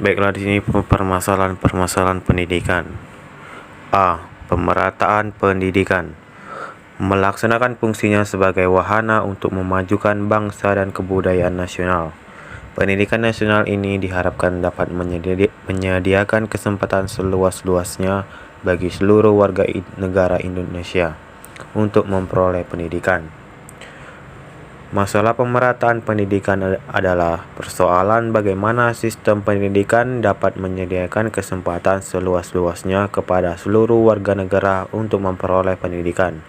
Baiklah, di sini permasalahan pendidikan. A. Pemerataan pendidikan. Melaksanakan fungsinya sebagai wahana untuk memajukan bangsa dan kebudayaan nasional. Pendidikan nasional ini diharapkan dapat menyediakan kesempatan seluas-luasnya bagi seluruh warga negara Indonesia untuk memperoleh pendidikan. Masalah pemerataan pendidikan adalah persoalan bagaimana sistem pendidikan dapat menyediakan kesempatan seluas-luasnya kepada seluruh warga negara untuk memperoleh pendidikan,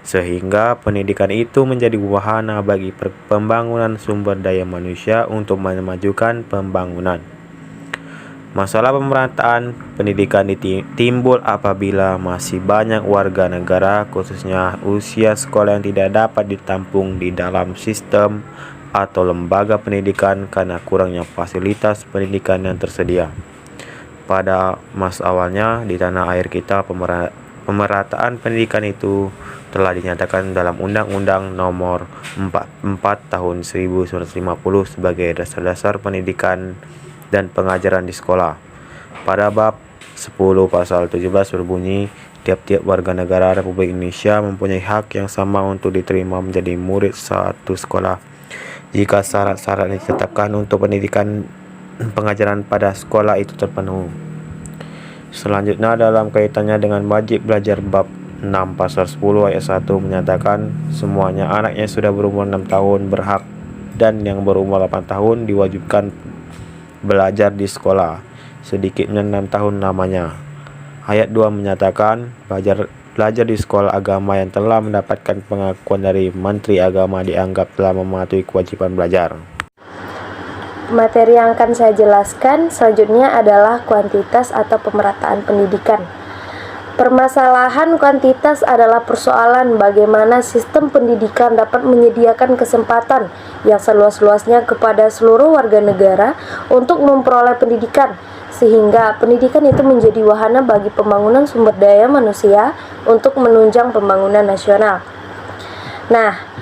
sehingga pendidikan itu menjadi wahana bagi pembangunan sumber daya manusia untuk memajukan pembangunan. Masalah pemerataan pendidikan timbul apabila masih banyak warga negara, khususnya usia sekolah, yang tidak dapat ditampung di dalam sistem atau lembaga pendidikan karena kurangnya fasilitas pendidikan yang tersedia. Pada masa awalnya di tanah air kita, pemerataan pendidikan itu telah dinyatakan dalam Undang-Undang Nomor 44 Tahun 1950 sebagai dasar-dasar pendidikan dan pengajaran di sekolah. Pada bab 10 pasal 17 berbunyi, tiap-tiap warga negara Republik Indonesia mempunyai hak yang sama untuk diterima menjadi murid satu sekolah jika syarat-syarat yang ditetapkan untuk pendidikan pengajaran pada sekolah itu terpenuhi. Selanjutnya, dalam kaitannya dengan wajib belajar, bab 6 pasal 10 ayat 1 menyatakan semuanya anak yang sudah berumur 6 tahun berhak, dan yang berumur 8 tahun diwajibkan belajar di sekolah, sedikitnya 6 tahun lamanya. Ayat 2 menyatakan belajar di sekolah agama yang telah mendapatkan pengakuan dari Menteri Agama dianggap telah mematuhi kewajiban belajar. Materi yang akan saya jelaskan selanjutnya adalah kuantitas atau pemerataan pendidikan. Permasalahan kuantitas adalah persoalan bagaimana sistem pendidikan dapat menyediakan kesempatan yang seluas-luasnya kepada seluruh warga negara untuk memperoleh pendidikan, sehingga pendidikan itu menjadi wahana bagi pembangunan sumber daya manusia untuk menunjang pembangunan nasional. Nah,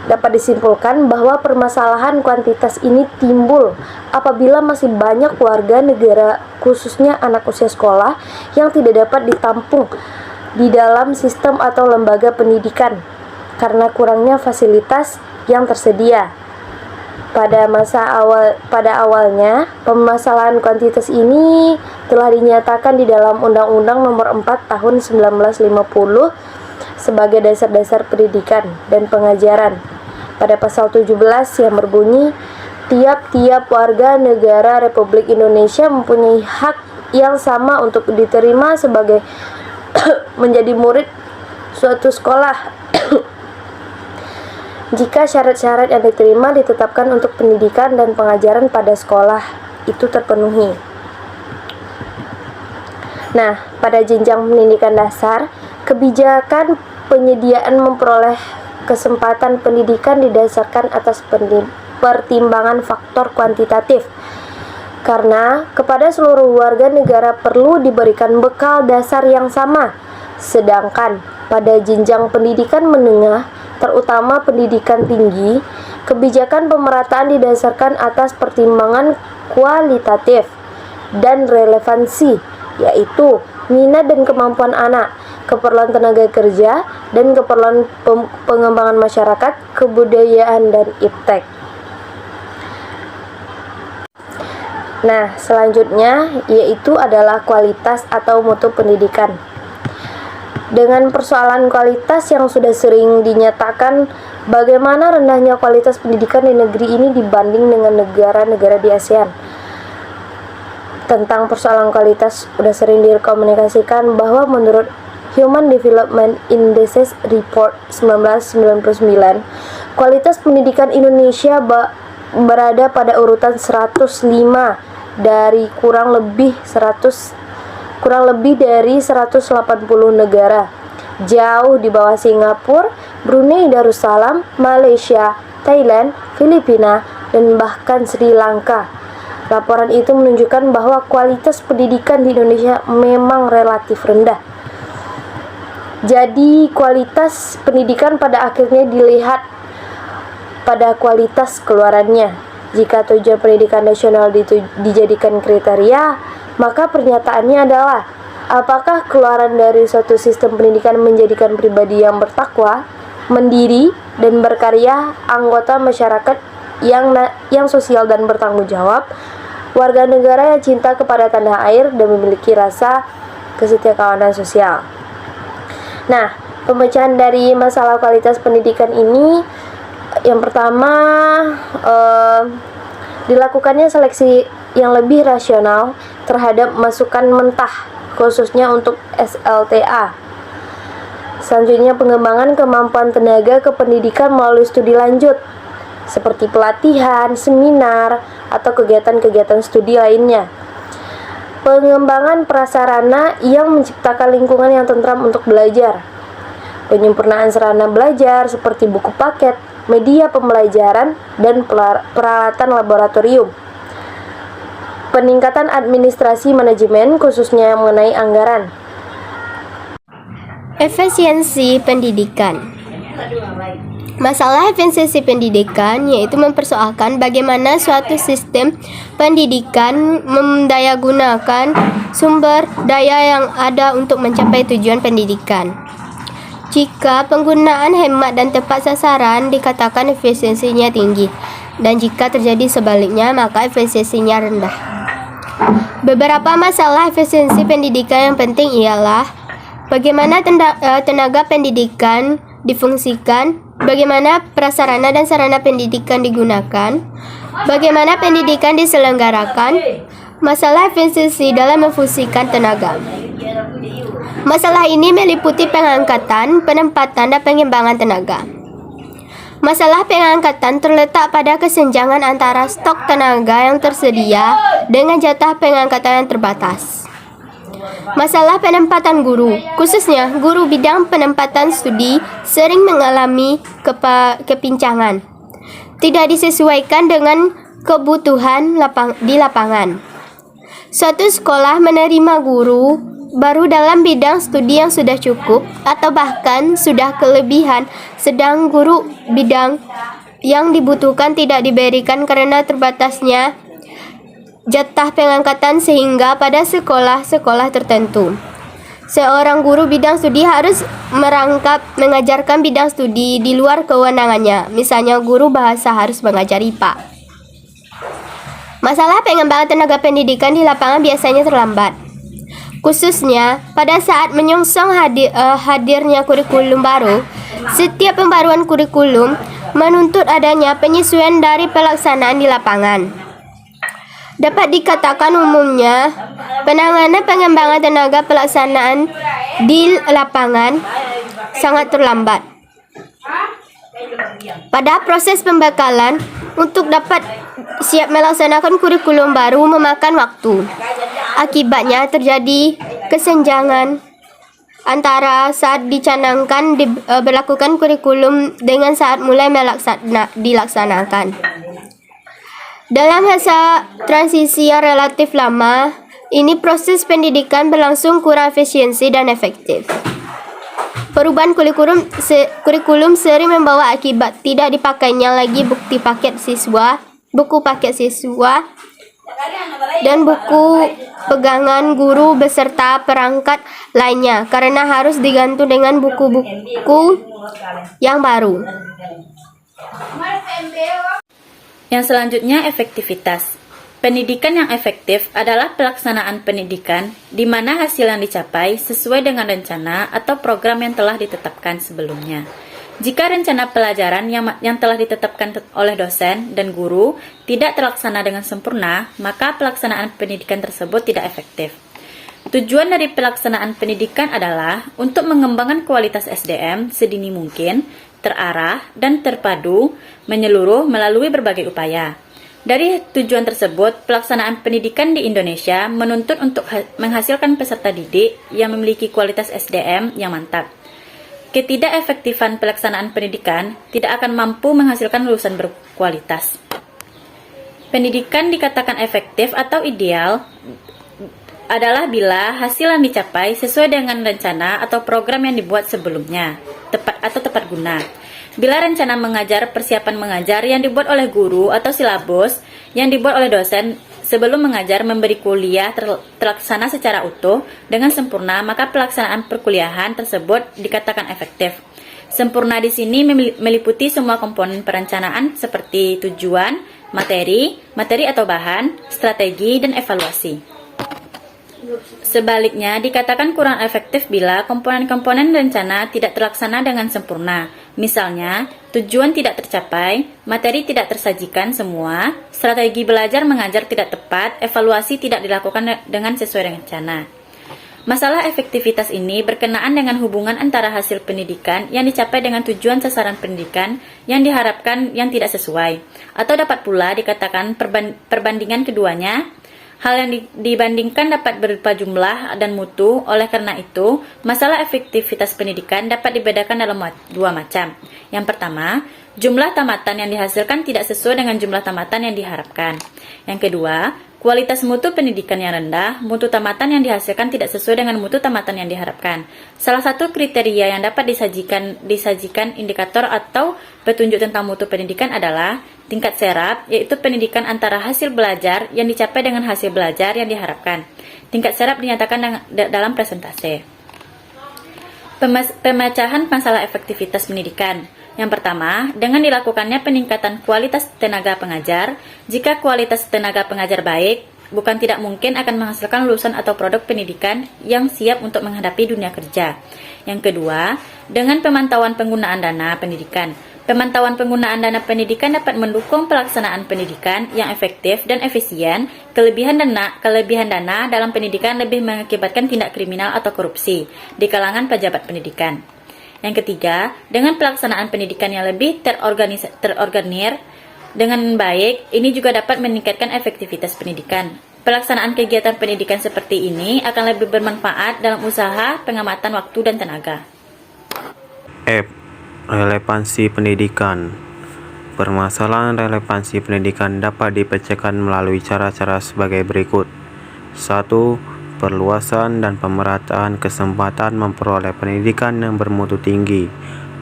dapat disimpulkan bahwa permasalahan kuantitas ini timbul apabila masih banyak warga negara, khususnya anak usia sekolah, yang tidak dapat ditampung di dalam sistem atau lembaga pendidikan karena kurangnya fasilitas yang tersedia. Pada awalnya, permasalahan kuantitas ini telah dinyatakan di dalam Undang-Undang Nomor 4 Tahun 1950 sebagai dasar-dasar pendidikan dan pengajaran. Pada pasal 17 yang berbunyi, tiap-tiap warga negara Republik Indonesia mempunyai hak yang sama untuk diterima sebagai menjadi murid suatu sekolah jika syarat-syarat yang diterima ditetapkan untuk pendidikan dan pengajaran pada sekolah itu terpenuhi. Nah, pada jenjang pendidikan dasar, kebijakan penyediaan memperoleh kesempatan pendidikan didasarkan atas pertimbangan faktor kuantitatif, karena kepada seluruh warga negara perlu diberikan bekal dasar yang sama. Sedangkan pada jenjang pendidikan menengah, terutama pendidikan tinggi, kebijakan pemerataan didasarkan atas pertimbangan kualitatif dan relevansi, yaitu minat dan kemampuan anak, keperluan tenaga kerja, dan keperluan pengembangan masyarakat, kebudayaan, dan iptek. Nah, selanjutnya yaitu adalah kualitas atau mutu pendidikan. Dengan persoalan kualitas yang sudah sering dinyatakan bagaimana rendahnya kualitas pendidikan di negeri ini dibanding dengan negara-negara di ASEAN. Tentang persoalan kualitas sudah sering dikomunikasikan bahwa menurut Human Development Indices Report 1999, kualitas pendidikan Indonesia berada pada urutan 105 dari kurang lebih dari 180 negara, jauh di bawah Singapura, Brunei Darussalam, Malaysia, Thailand, Filipina, dan bahkan Sri Lanka. Laporan itu menunjukkan bahwa kualitas pendidikan di Indonesia memang relatif rendah. Jadi kualitas pendidikan pada akhirnya dilihat pada kualitas keluarannya. Jika tujuan pendidikan nasional dijadikan kriteria, maka pernyataannya adalah apakah keluaran dari suatu sistem pendidikan menjadikan pribadi yang bertakwa, mandiri, dan berkarya, anggota masyarakat yang sosial dan bertanggung jawab, warga negara yang cinta kepada tanah air dan memiliki rasa kesetiakawanan sosial. Nah, pemecahan dari masalah kualitas pendidikan ini, yang pertama, dilakukannya seleksi yang lebih rasional terhadap masukan mentah, khususnya untuk SLTA. Selanjutnya, pengembangan kemampuan tenaga kependidikan melalui studi lanjut, seperti pelatihan, seminar, atau kegiatan-kegiatan studi lainnya. Pengembangan prasarana yang menciptakan lingkungan yang tentram untuk belajar. Penyempurnaan sarana belajar seperti buku paket, media pembelajaran, dan peralatan laboratorium. Peningkatan administrasi manajemen khususnya mengenai anggaran. Efisiensi pendidikan. Masalah efisiensi pendidikan yaitu mempersoalkan bagaimana suatu sistem pendidikan mendayagunakan sumber daya yang ada untuk mencapai tujuan pendidikan. Jika penggunaan hemat dan tepat sasaran dikatakan efisiensinya tinggi, dan jika terjadi sebaliknya maka efisiensinya rendah. Beberapa masalah efisiensi pendidikan yang penting ialah bagaimana tenaga pendidikan difungsikan, bagaimana prasarana dan sarana pendidikan digunakan, bagaimana pendidikan diselenggarakan, masalah efisiensi dalam memfungsikan tenaga. Masalah ini meliputi pengangkatan, penempatan, dan pengembangan tenaga. Masalah pengangkatan terletak pada kesenjangan antara stok tenaga yang tersedia dengan jatah pengangkatan yang terbatas. Masalah penempatan guru, khususnya guru bidang penempatan studi, sering mengalami kepincangan, tidak disesuaikan dengan kebutuhan di lapangan. Suatu sekolah menerima guru baru dalam bidang studi yang sudah cukup atau bahkan sudah kelebihan, sedang guru bidang yang dibutuhkan tidak diberikan karena terbatasnya jatah pengangkatan, sehingga pada sekolah-sekolah tertentu seorang guru bidang studi harus merangkap mengajarkan bidang studi di luar kewenangannya. Misalnya guru bahasa harus mengajar IPA. Masalah pengembangan tenaga pendidikan di lapangan biasanya terlambat, khususnya pada saat menyongsong hadirnya kurikulum baru. Setiap pembaruan kurikulum menuntut adanya penyesuaian dari pelaksanaan di lapangan. Dapat dikatakan umumnya, penanganan pengembangan tenaga pelaksanaan di lapangan sangat terlambat. Pada proses pembekalan untuk dapat siap melaksanakan kurikulum baru memakan waktu. Akibatnya terjadi kesenjangan antara saat dicanangkan berlakukan kurikulum dengan saat mulai dilaksanakan. Dalam masa transisi yang relatif lama, ini proses pendidikan berlangsung kurang efisiensi dan efektif. Perubahan kurikulum sering membawa akibat tidak dipakainya lagi buku paket siswa, dan buku pegangan guru beserta perangkat lainnya karena harus diganti dengan buku-buku yang baru. Yang selanjutnya, efektivitas. Pendidikan yang efektif adalah pelaksanaan pendidikan di mana hasil yang dicapai sesuai dengan rencana atau program yang telah ditetapkan sebelumnya. Jika rencana pelajaran yang telah ditetapkan oleh dosen dan guru tidak terlaksana dengan sempurna, maka pelaksanaan pendidikan tersebut tidak efektif. Tujuan dari pelaksanaan pendidikan adalah untuk mengembangkan kualitas SDM sedini mungkin, terarah, dan terpadu menyeluruh melalui berbagai upaya. Dari tujuan tersebut, pelaksanaan pendidikan di Indonesia menuntut untuk menghasilkan peserta didik yang memiliki kualitas SDM yang mantap. Ketidakefektifan pelaksanaan pendidikan tidak akan mampu menghasilkan lulusan berkualitas. Pendidikan dikatakan efektif atau ideal adalah bila hasil yang dicapai sesuai dengan rencana atau program yang dibuat sebelumnya, tepat guna. Bila rencana mengajar, persiapan mengajar yang dibuat oleh guru atau silabus yang dibuat oleh dosen sebelum mengajar memberi kuliah terlaksana secara utuh dengan sempurna, maka pelaksanaan perkuliahan tersebut dikatakan efektif. Sempurna di sini meliputi semua komponen perencanaan seperti tujuan, materi atau bahan, strategi, dan evaluasi. Sebaliknya, dikatakan kurang efektif bila komponen-komponen rencana tidak terlaksana dengan sempurna. Misalnya, tujuan tidak tercapai, materi tidak tersajikan semua, strategi belajar mengajar tidak tepat, evaluasi tidak dilakukan dengan sesuai rencana. Masalah efektivitas ini berkenaan dengan hubungan antara hasil pendidikan yang dicapai dengan tujuan sasaran pendidikan yang diharapkan yang tidak sesuai. Atau dapat pula dikatakan perbandingan keduanya. Hal yang dibandingkan dapat berupa jumlah dan mutu, oleh karena itu, masalah efektivitas pendidikan dapat dibedakan dalam dua macam. Yang pertama, jumlah tamatan yang dihasilkan tidak sesuai dengan jumlah tamatan yang diharapkan. Yang kedua, kualitas mutu pendidikan yang rendah, mutu tamatan yang dihasilkan tidak sesuai dengan mutu tamatan yang diharapkan. Salah satu kriteria yang dapat disajikan indikator atau petunjuk tentang mutu pendidikan adalah tingkat serap, yaitu pendidikan antara hasil belajar yang dicapai dengan hasil belajar yang diharapkan. Tingkat serap dinyatakan dalam presentase. Pemecahan masalah efektivitas pendidikan. Yang pertama, dengan dilakukannya peningkatan kualitas tenaga pengajar. Jika kualitas tenaga pengajar baik, bukan tidak mungkin akan menghasilkan lulusan atau produk pendidikan yang siap untuk menghadapi dunia kerja. Yang kedua, dengan pemantauan penggunaan dana pendidikan. Pemantauan penggunaan dana pendidikan dapat mendukung pelaksanaan pendidikan yang efektif dan efisien. Kelebihan dana dalam pendidikan lebih mengakibatkan tindak kriminal atau korupsi di kalangan pejabat pendidikan. Yang ketiga, dengan pelaksanaan pendidikan yang lebih terorganisir dengan baik, ini juga dapat meningkatkan efektivitas pendidikan. Pelaksanaan kegiatan pendidikan seperti ini akan lebih bermanfaat dalam usaha pengamatan waktu dan tenaga. Relevansi pendidikan. Permasalahan relevansi pendidikan dapat dipecahkan melalui cara-cara sebagai berikut. 1. Perluasan dan pemerataan kesempatan memperoleh pendidikan yang bermutu tinggi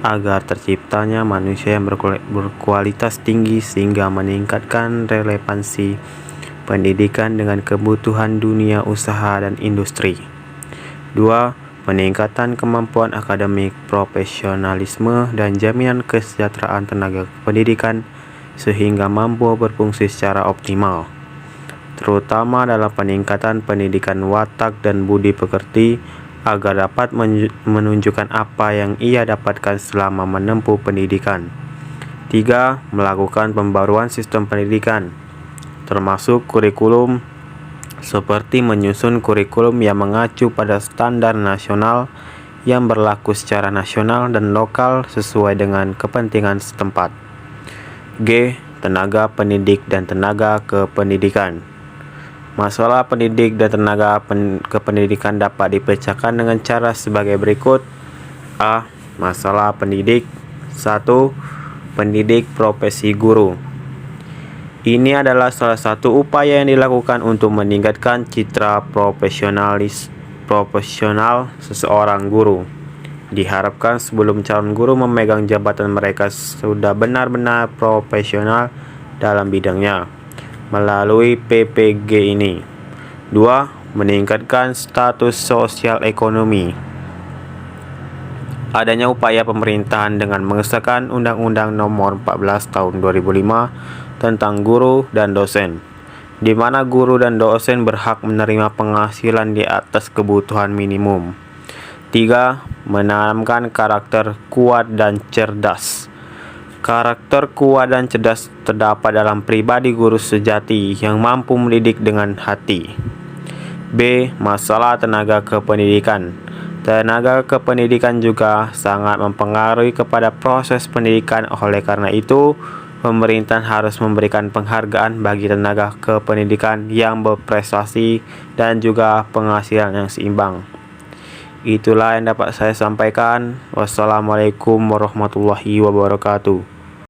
agar terciptanya manusia yang berkualitas tinggi sehingga meningkatkan relevansi pendidikan dengan kebutuhan dunia usaha dan industri. 2. Peningkatan kemampuan akademik, profesionalisme, dan jaminan kesejahteraan tenaga pendidikan sehingga mampu berfungsi secara optimal, terutama dalam peningkatan pendidikan watak dan budi pekerti agar dapat menunjukkan apa yang ia dapatkan selama menempuh pendidikan. 3. Melakukan pembaruan sistem pendidikan, termasuk kurikulum, seperti menyusun kurikulum yang mengacu pada standar nasional yang berlaku secara nasional dan lokal sesuai dengan kepentingan setempat. G. Tenaga pendidik dan tenaga kependidikan. Masalah pendidik dan tenaga kependidikan dapat dipecahkan dengan cara sebagai berikut. A. Masalah pendidik. 1. Pendidik profesi guru. Ini adalah salah satu upaya yang dilakukan untuk meningkatkan citra profesional seseorang guru. Diharapkan sebelum calon guru memegang jabatan mereka sudah benar-benar profesional dalam bidangnya melalui PPG ini. 2. Meningkatkan status sosial ekonomi. Adanya upaya pemerintahan dengan mengesahkan Undang-Undang Nomor 14 Tahun 2005 tentang guru dan dosen, di mana guru dan dosen berhak menerima penghasilan di atas kebutuhan minimum. 3. Menanamkan karakter kuat dan cerdas. Karakter kuat dan cerdas terdapat dalam pribadi guru sejati yang mampu mendidik dengan hati. B. Masalah tenaga kependidikan. Tenaga kependidikan juga sangat mempengaruhi kepada proses pendidikan. Oleh karena itu, pemerintah harus memberikan penghargaan bagi tenaga kependidikan yang berprestasi dan juga penghasilan yang seimbang. Itulah yang dapat saya sampaikan. Wassalamualaikum warahmatullahi wabarakatuh.